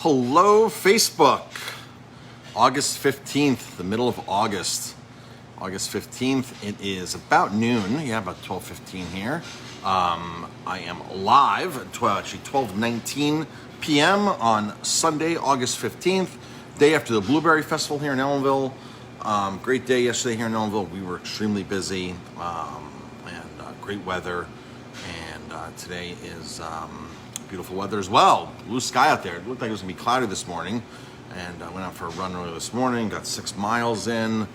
Hello, Facebook. August 15th, the middle of August. August 15th, it is about noon. Yeah, about 12:15 here. I am live at 12:19 p.m. on Sunday, August 15th, day after the Blueberry Festival here in Ellenville. Great day yesterday here in Ellenville. We were extremely busy and great weather. And today is beautiful weather as well. Blue sky out there. It looked like it was going to be cloudy this morning. And I went out for a run earlier this morning, got 6 miles in.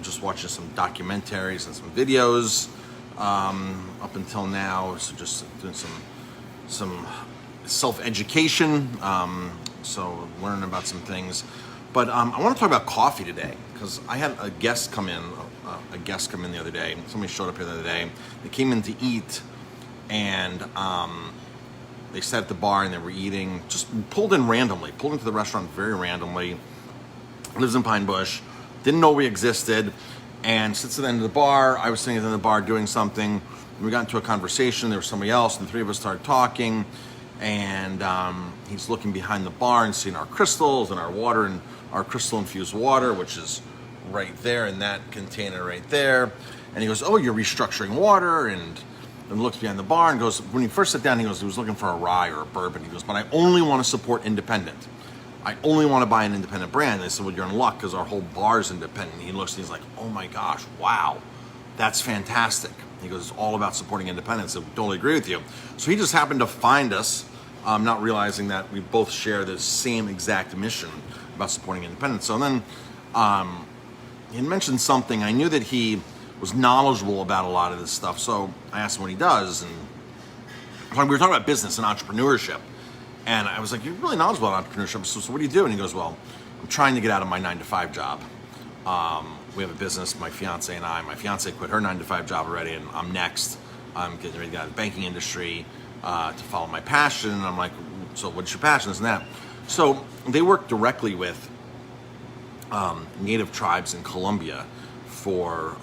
Just watching some documentaries and some videos up until now. So just doing some self-education. So learning about some things. But I want to talk about coffee today because I had a guest come in. The other day. Somebody showed up here the other day. They came in to eat, and they sat at the bar and they were eating. Just pulled into the restaurant very randomly. Lives in Pine Bush. Didn't know we existed, and sits at the end of the bar. I was sitting at the end of the bar doing something. We got into a conversation. There was somebody else, and the three of us started talking. And he's looking behind the bar and seeing our crystals and our water and our crystal-infused water, which is right there in that container right there. And he goes, "Oh, you're restructuring water," and looks behind the bar and goes, when he first sat down, he was looking for a rye or a bourbon. He goes, "But I only want to support independent. I only want to buy an independent brand." And I said, "Well, you're in luck because our whole bar is independent." He looks and he's like, "Oh my gosh, wow, that's fantastic." He goes, "It's all about supporting independence." I totally agree with you. So he just happened to find us, not realizing that we both share the same exact mission about supporting independence. So then he had mentioned something. I knew that he was knowledgeable about a lot of this stuff. So I asked him what he does. And we were talking about business and entrepreneurship. And I was like, "You're really knowledgeable about entrepreneurship. So what do you do?" And he goes, "Well, I'm trying to get out of my 9-to-5 job. We have a business, my fiance and I. My fiance quit her 9-to-5 job already, and I'm next. I'm getting ready to get out of the banking industry to follow my passion." And I'm like, "So what's your passion?" This and that. So they work directly with native tribes in Colombia for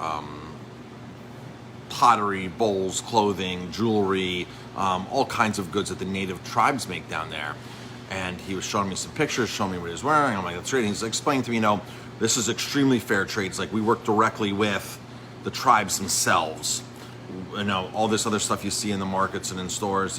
pottery, bowls, clothing, jewelry, all kinds of goods that the native tribes make down there. And he was showing me some pictures, showing me what he was wearing. I'm like, "That's great." And he's explaining to me, this is extremely fair trade. It's like we work directly with the tribes themselves. All this other stuff you see in the markets and in stores,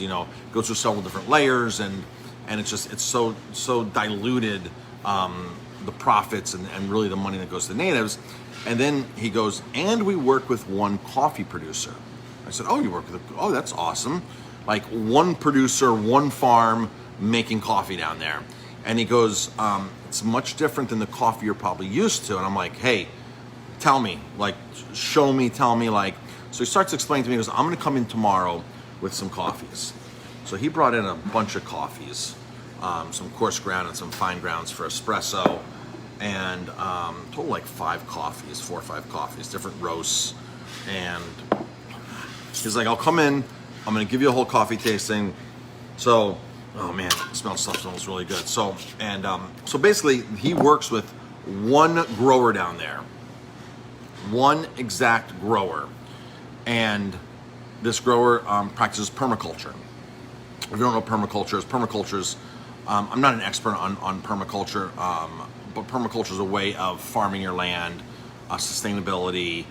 goes through several different layers, and it's so diluted, the profits and really the money that goes to the natives. And then he goes, "And we work with one coffee producer." I said, "Oh, you work with that's awesome. Like one producer, one farm making coffee down there." And he goes, "It's much different than the coffee you're probably used to." And I'm like, "Hey, tell me, show me, tell me." So he starts explaining to me. He goes, "I'm going to come in tomorrow with some coffees." So he brought in a bunch of coffees, some coarse ground and some fine grounds for espresso, and total 4 or 5 coffees, different roasts. And he's like, "I'll come in. I'm going to give you a whole coffee tasting." So, oh man, smells really good. So basically, he works with one grower down there, one exact grower, and this grower practices permaculture. If you don't know what permaculture is, I'm not an expert on permaculture, but permaculture is a way of farming your land, sustainability,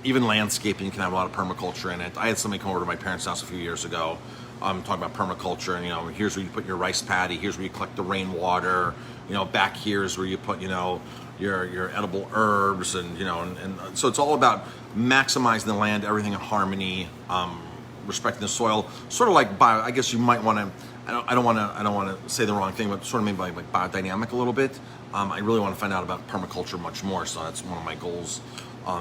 even landscaping. You can have a lot of permaculture in it. I had somebody come over to my parents' house a few years ago, talking about permaculture, and here's where you put your rice paddy, here's where you collect the rainwater, back here is where you put your edible herbs, and so it's all about maximizing the land, everything in harmony, respecting the soil, sort of like bio. I guess you might want to. I don't want to say the wrong thing, but sort of maybe like biodynamic a little bit. I really want to find out about permaculture much more, so that's one of my goals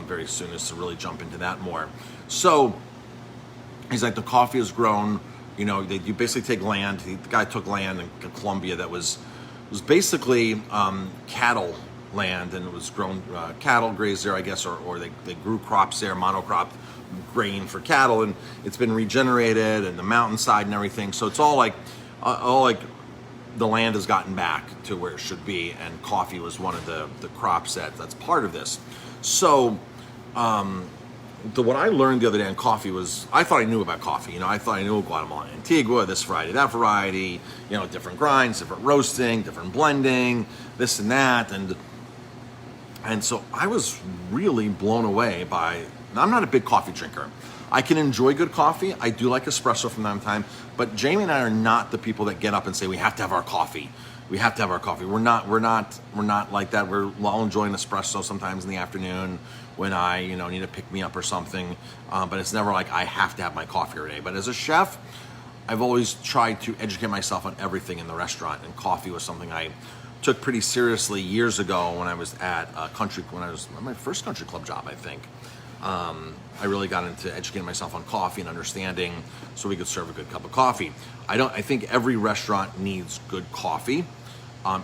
very soon, is to really jump into that more. So he's like, the coffee is grown. You basically take land. The guy took land in Colombia that was basically cattle land, and it was grown, cattle grazed there, I guess, or they grew crops there, monocrop grain for cattle, and it's been regenerated, and the mountainside and everything. So it's all like the land has gotten back to where it should be, and coffee was one of the crops that's part of this. So what I learned the other day on coffee was, I thought I knew about coffee. You know, I thought I knew Guatemala, Antigua, this variety, that variety, you know, different grinds, different roasting, different blending, this and that. And so I was really blown away by, I'm not a big coffee drinker. I can enjoy good coffee. I do like espresso from time to time, but Jamie and I are not the people that get up and say, we have to have our coffee. We have to have our coffee. We're not like that. I'll enjoy an espresso sometimes in the afternoon when I, you know, need to pick me up or something. But it's never like I have to have my coffee every day. But as a chef, I've always tried to educate myself on everything in the restaurant, and coffee was something I took pretty seriously years ago when I was at my first country club job, I think. I really got into educating myself on coffee and understanding so we could serve a good cup of coffee. I think every restaurant needs good coffee.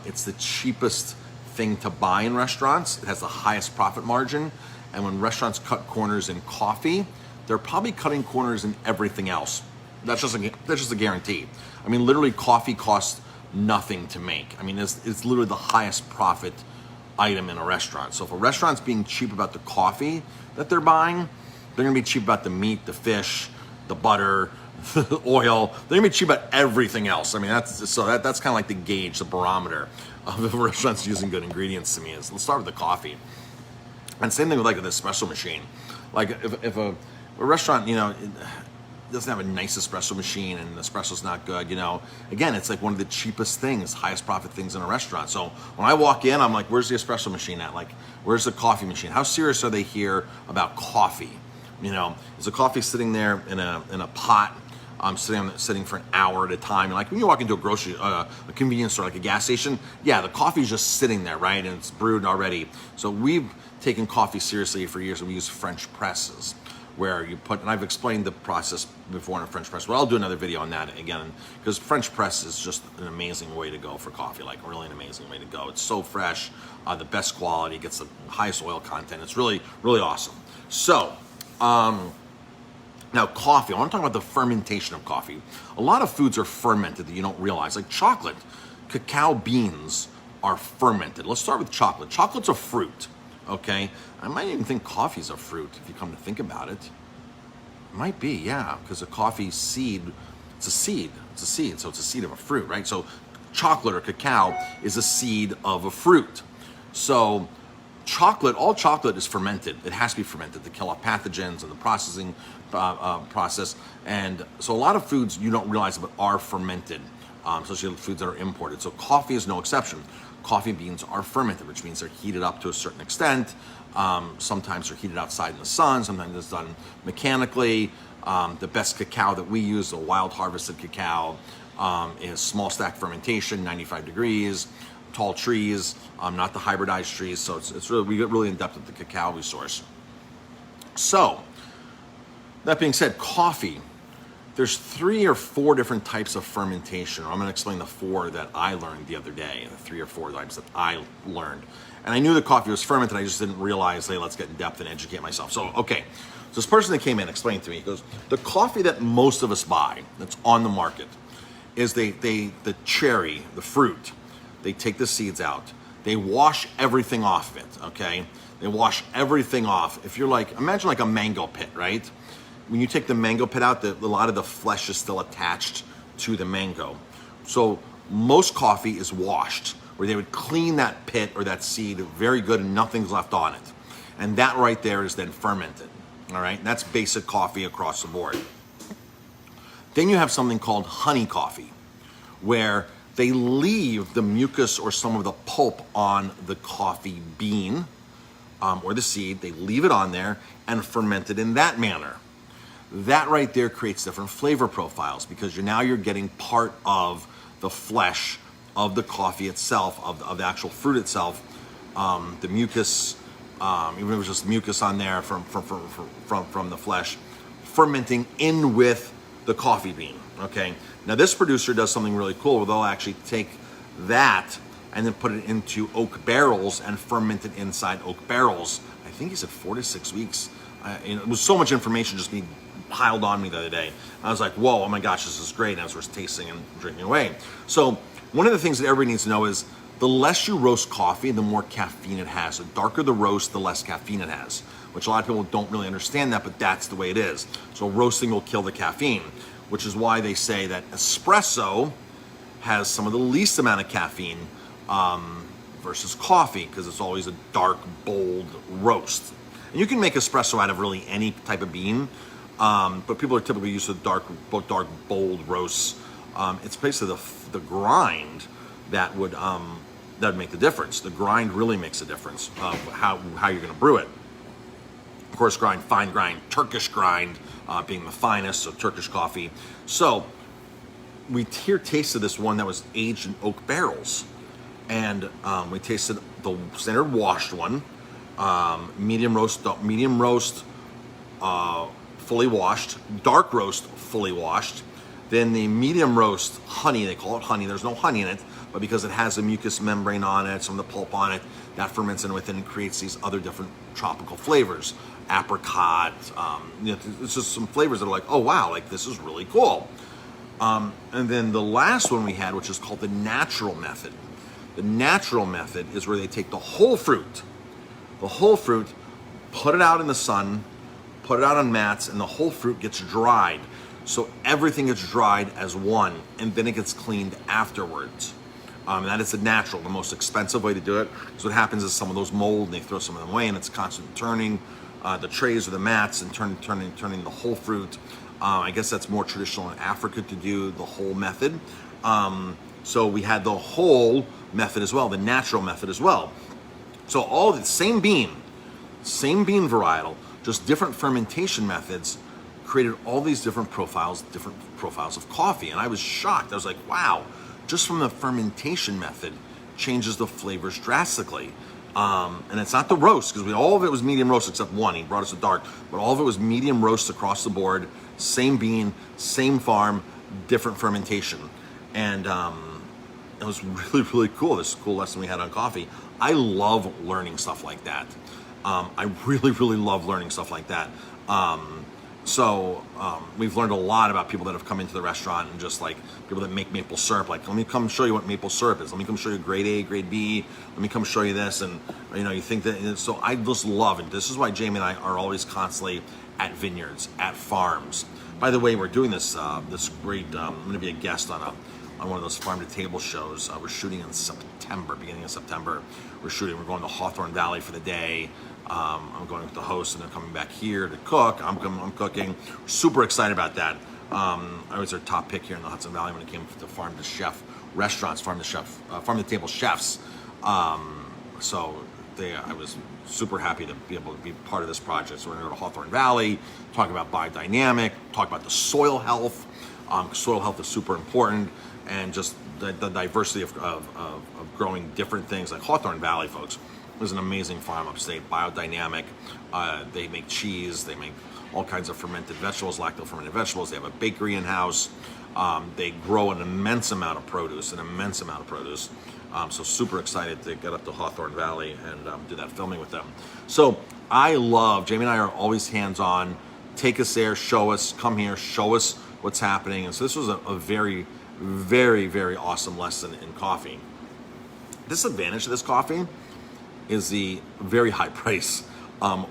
It's the cheapest thing to buy in restaurants. It has the highest profit margin. And when restaurants cut corners in coffee, they're probably cutting corners in everything else. That's just a guarantee. I mean, literally coffee costs nothing to make. I mean, it's literally the highest profit item in a restaurant. So if a restaurant's being cheap about the coffee that they're buying, they're gonna be cheap about the meat, the fish, the butter, the oil. They're gonna be cheap about everything else. I mean, that's kind of like the gauge, the barometer of if a restaurant's using good ingredients to me. Let's start with the coffee. And same thing with like an espresso machine. Like if a restaurant, you know, doesn't have a nice espresso machine and the espresso's not good, you know, again, it's like one of the cheapest things, highest profit things in a restaurant. So when I walk in, I'm like, where's the espresso machine at? Like, where's the coffee machine? How serious are they here about coffee? You know, is the coffee sitting there in a pot, sitting for an hour at a time? And like when you walk into a convenience store, like a gas station, yeah, the coffee's just sitting there, right? And it's brewed already. So we've taken coffee seriously for years, and we use French presses, where you put, and I've explained the process before in a French press, but I'll do another video on that again, because French press is just an amazing way to go for coffee, like really an amazing way to go. It's so fresh, the best quality, gets the highest oil content. It's really, really awesome. So, now coffee, I want to talk about the fermentation of coffee. A lot of foods are fermented that you don't realize, like chocolate. Cacao beans are fermented. Let's start with chocolate. Chocolate's a fruit, okay? I might even think coffee's a fruit if you come to think about it. It might be, yeah, because a coffee seed, it's a seed, so it's a seed of a fruit, right? So chocolate or cacao is a seed of a fruit. So chocolate, all chocolate is fermented. It has to be fermented to kill off pathogens in the processing process. And so a lot of foods you don't realize but are fermented, especially foods that are imported. So coffee is no exception. Coffee beans are fermented, which means they're heated up to a certain extent. Sometimes they're heated outside in the sun. Sometimes it's done mechanically. The best cacao that we use, the wild harvested cacao, is small stack fermentation, 95 degrees, tall trees, not the hybridized trees. So it's really, we get really in depth with the cacao we source. So that being said, coffee, there's 3 or 4 different types of fermentation. I'm going to explain the 4 that I learned the other day, the 3 or 4 types that I learned. And I knew that coffee was fermented, I just didn't realize, hey, let's get in depth and educate myself. So, okay, so this person that came in explained to me, he goes, the coffee that most of us buy that's on the market is the cherry, the fruit, they take the seeds out. They wash everything off of it, okay? They wash everything off. If you're like, imagine like a mango pit, right? When you take the mango pit out, a lot of the flesh is still attached to the mango. So most coffee is washed, where they would clean that pit or that seed very good and nothing's left on it. And that right there is then fermented, all right? And that's basic coffee across the board. Then you have something called honey coffee, where they leave the mucus or some of the pulp on the coffee bean or the seed. They leave it on there and ferment it in that manner. That right there creates different flavor profiles because you're getting part of the flesh of the coffee itself, of the actual fruit itself, the mucus, even if it was just mucus on there from the flesh, fermenting in with the coffee bean, okay? Now this producer does something really cool where they'll actually take that and then put it into oak barrels and ferment it inside oak barrels. I think he said 4 to 6 weeks. It was so much information just being piled on me the other day. I was like, whoa, oh my gosh, this is great. And I was tasting and drinking away. So one of the things that everybody needs to know is the less you roast coffee, the more caffeine it has. The darker the roast, the less caffeine it has, which a lot of people don't really understand that, but that's the way it is. So roasting will kill the caffeine, which is why they say that espresso has some of the least amount of caffeine versus coffee, because it's always a dark, bold roast. And you can make espresso out of really any type of bean, but people are typically used to dark, bold roasts. It's basically the grind that would make the difference. The grind really makes a difference of how you're going to brew it. Of course, fine grind, Turkish grind being the finest, so Turkish coffee. So we tasted this one that was aged in oak barrels, and we tasted the standard washed one, medium roast, fully washed, dark roast, fully washed. Then the medium roast honey, they call it honey. There's no honey in it, but because it has a mucous membrane on it, some of the pulp on it, that ferments in within and creates these other different tropical flavors. Apricot, it's just some flavors that are like, oh wow, like this is really cool. And then the last one we had, which is called the natural method. The natural method is where they take the whole fruit, put it out in the sun, put it out on mats, and the whole fruit gets dried. So everything gets dried as one, and then it gets cleaned afterwards. And that is the natural, the most expensive way to do it. So what happens is some of those mold, and they throw some of them away, and it's constant turning the trays or the mats and turning the whole fruit. I guess that's more traditional in Africa to do the whole method. So we had the whole method as well, the natural method as well. So all the same bean varietal, just different fermentation methods created all these different profiles of coffee. And I was shocked. I was like, wow, just from the fermentation method changes the flavors drastically. And it's not the roast, because all of it was medium roast except one. He brought us a dark, but all of it was medium roast across the board. Same bean, same farm, different fermentation. And it was really, really cool. This cool lesson we had on coffee. I love learning stuff like that. I really, really love learning stuff like that. So we've learned a lot about people that have come into the restaurant, and just like people that make maple syrup. Like, let me come show you what maple syrup is. Let me come show you grade A, grade B. Let me come show you this. And you think that. So I just love it. This is why Jamie and I are always constantly at vineyards, at farms. By the way, we're doing this great. I'm going to be a guest on one of those farm to table shows. We're shooting in September, beginning of September. We're going to Hawthorne Valley for the day. I'm going with the host, and they're coming back here to cook. I'm cooking. Super excited about that. I was their top pick here in the Hudson Valley when it came to farm to chef restaurants, farm to table chefs. So I was super happy to be able to be part of this project. So we're going to go to Hawthorne Valley, talk about biodynamic, talk about the soil health. Soil health is super important, and just the diversity of growing different things. Like Hawthorne Valley, folks, is an amazing farm upstate, biodynamic. They make cheese, they make all kinds of fermented vegetables, lacto-fermented vegetables. They have a bakery in-house. They grow an immense amount of produce. So super excited to get up to Hawthorne Valley and do that filming with them. So Jamie and I are always hands-on. Take us there, show us, come here, show us what's happening. And so this was a very, very, very awesome lesson in coffee. Disadvantage of this coffee is the very high price.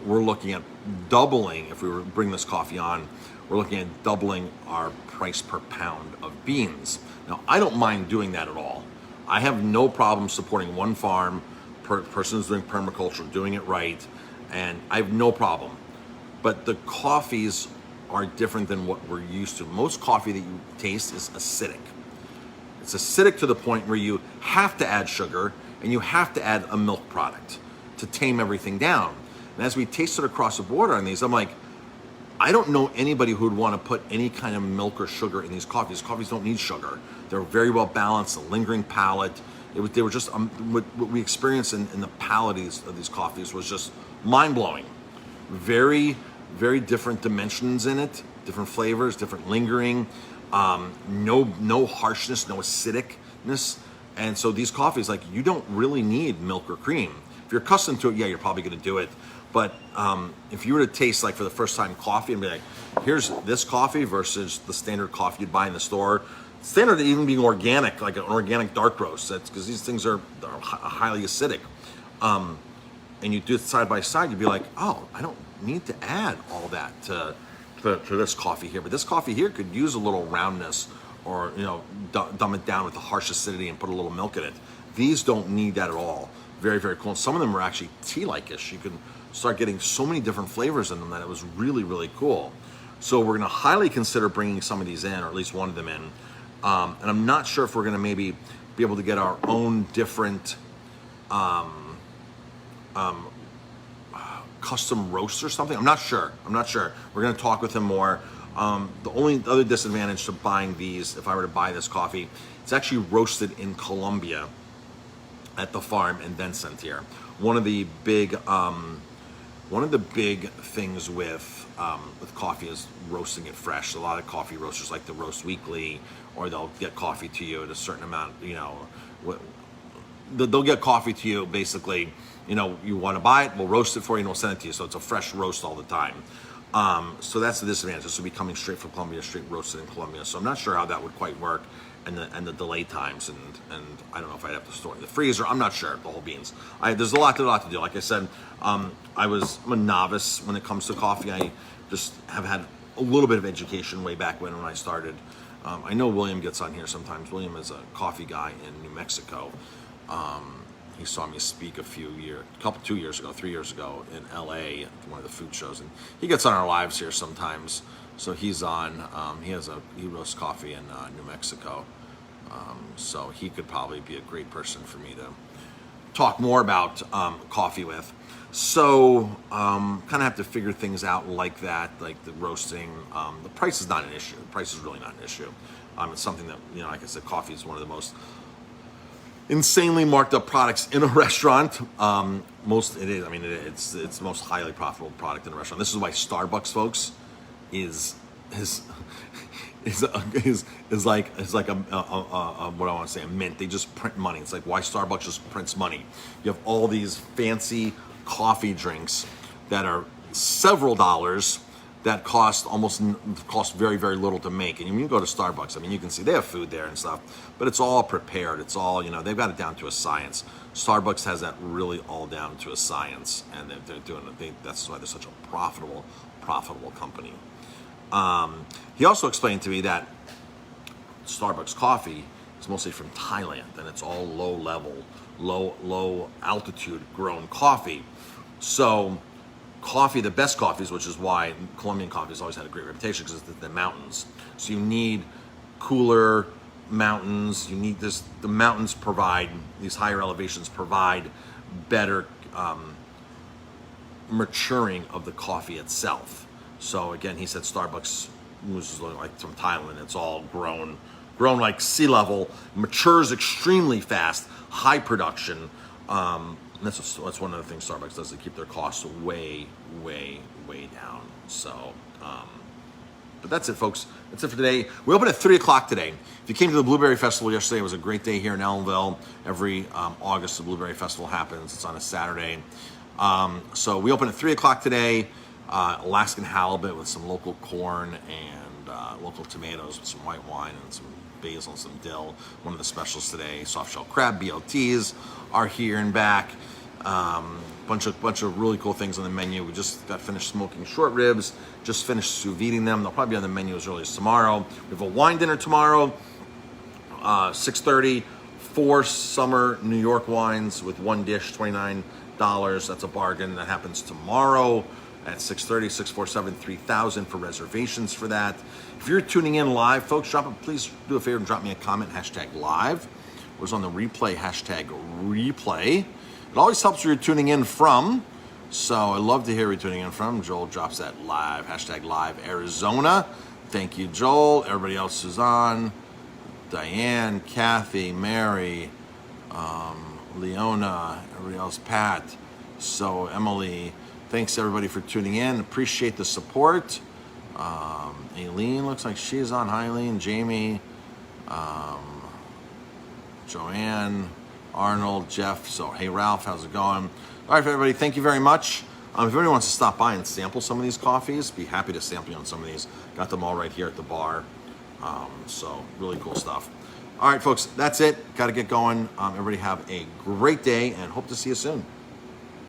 We're looking at doubling, if we were to bring this coffee on, we're looking at doubling our price per pound of beans. Now, I don't mind doing that at all. I have no problem supporting one farm, person who's doing permaculture, doing it right, and I have no problem. But the coffees are different than what we're used to. Most coffee that you taste is acidic. It's acidic to the point where you have to add sugar, and you have to add a milk product to tame everything down. And as we tasted across the border on these, I'm like, I don't know anybody who would want to put any kind of milk or sugar in these coffees. Coffees don't need sugar. They're very well balanced, a lingering palate. They were just, what we experienced in the palate of these coffees was just mind-blowing. Very, very different dimensions in it, different flavors, different lingering, no harshness, no acidicness. And so these coffees, like, you don't really need milk or cream. If you're accustomed to it, yeah, you're probably going to do it. But if you were to taste, like, for the first time coffee and be like, here's this coffee versus the standard coffee you'd buy in the store, standard even being organic, like an organic dark roast. That's because these things are highly acidic. And you do it side by side, you'd be like, oh, I don't need to add all that to this coffee here. But this coffee here could use a little roundness, or dumb it down with the harsh acidity and put a little milk in it. These don't need that at all. Very, very cool. And some of them are actually tea-like-ish. You can start getting so many different flavors in them that it was really, really cool. So we're going to highly consider bringing some of these in, or at least one of them in. And I'm not sure if we're going to maybe be able to get our own different custom roast or something. I'm not sure. We're going to talk with him more. The only other disadvantage to buying these, if I were to buy this coffee, it's actually roasted in Colombia at the farm and then sent here. One of the big things with coffee is roasting it fresh. A lot of coffee roasters like to roast weekly, or they'll get coffee to you at a certain amount. They'll get coffee to you basically. You want to buy it, we'll roast it for you and we'll send it to you. So it's a fresh roast all the time. So that's the disadvantage. This will be coming straight from Colombia, straight roasted in Colombia. So I'm not sure how that would quite work, and the delay times, and I don't know if I'd have to store it in the freezer. I'm not sure, the whole beans. There's a lot to do. Like I said, I'm a novice when it comes to coffee. I just have had a little bit of education way back when I started. I know William gets on here sometimes. William is a coffee guy in New Mexico. He saw me speak 3 years ago in LA at one of the food shows, and he gets on our lives here sometimes. So he's on. He roasts coffee in New Mexico, so he could probably be a great person for me to talk more about coffee with. So kind of have to figure things out like that, like the roasting. The price is not an issue. The price is really not an issue. It's something that, like I said, coffee is one of the most insanely marked up products in a restaurant. It's the most highly profitable product in a restaurant. This is why Starbucks, folks, is like a what I want to say, a mint. They just print money. It's like why Starbucks just prints money. You have all these fancy coffee drinks that are several dollars that cost very, very little to make. And when you go to Starbucks, you can see they have food there and stuff, but it's all prepared. It's all, they've got it down to a science. Starbucks has that really all down to a science, and they're doing it. That's why they're such a profitable company. He also explained to me that Starbucks coffee is mostly from Thailand, and it's all low altitude grown coffee. So coffee, the best coffees, which is why Colombian coffee has always had a great reputation, because it's the mountains. So you need cooler mountains. You need this. The mountains provide, these higher elevations provide better maturing of the coffee itself. So again, he said Starbucks, which is like from Thailand, it's all grown like sea level, matures extremely fast, high production. That's one of the things Starbucks does to keep their costs way, way, way down. So, but that's it, folks. That's it for today. We open at 3 o'clock today. If you came to the Blueberry Festival yesterday, it was a great day here in Ellenville. Every August, the Blueberry Festival happens. It's on a Saturday. So we open at 3 o'clock today. Alaskan halibut with some local corn and local tomatoes with some white wine and some basil and some dill. One of the specials today, soft shell crab, BLTs are here and back. Bunch of really cool things on the menu. We just got finished smoking short ribs, just finished sous videing them. They'll probably be on the menu as early as tomorrow. We have a wine dinner tomorrow, 6:30, 4 summer New York wines with one dish, $29. That's a bargain. That happens tomorrow at 6:30, 647-3000 for reservations for that. If you're tuning in live, folks, please do a favor and drop me a comment, #live. Or it's on the replay, #replay. It always helps where you're tuning in from. So I love to hear where you're tuning in from. Joel drops that live, #live Arizona. Thank you, Joel. Everybody else is on. Diane, Kathy, Mary, Leona, everybody else, Pat. So Emily, thanks everybody for tuning in. Appreciate the support. Aileen looks like she's on. Hi, Aileen. Jamie, Joanne, Arnold, Jeff. So, hey, Ralph, how's it going? All right, everybody, thank you very much. If anybody wants to stop by and sample some of these coffees, be happy to sample you on some of these. Got them all right here at the bar. So really cool stuff. All right, folks, that's it. Got to get going. Everybody have a great day and hope to see you soon.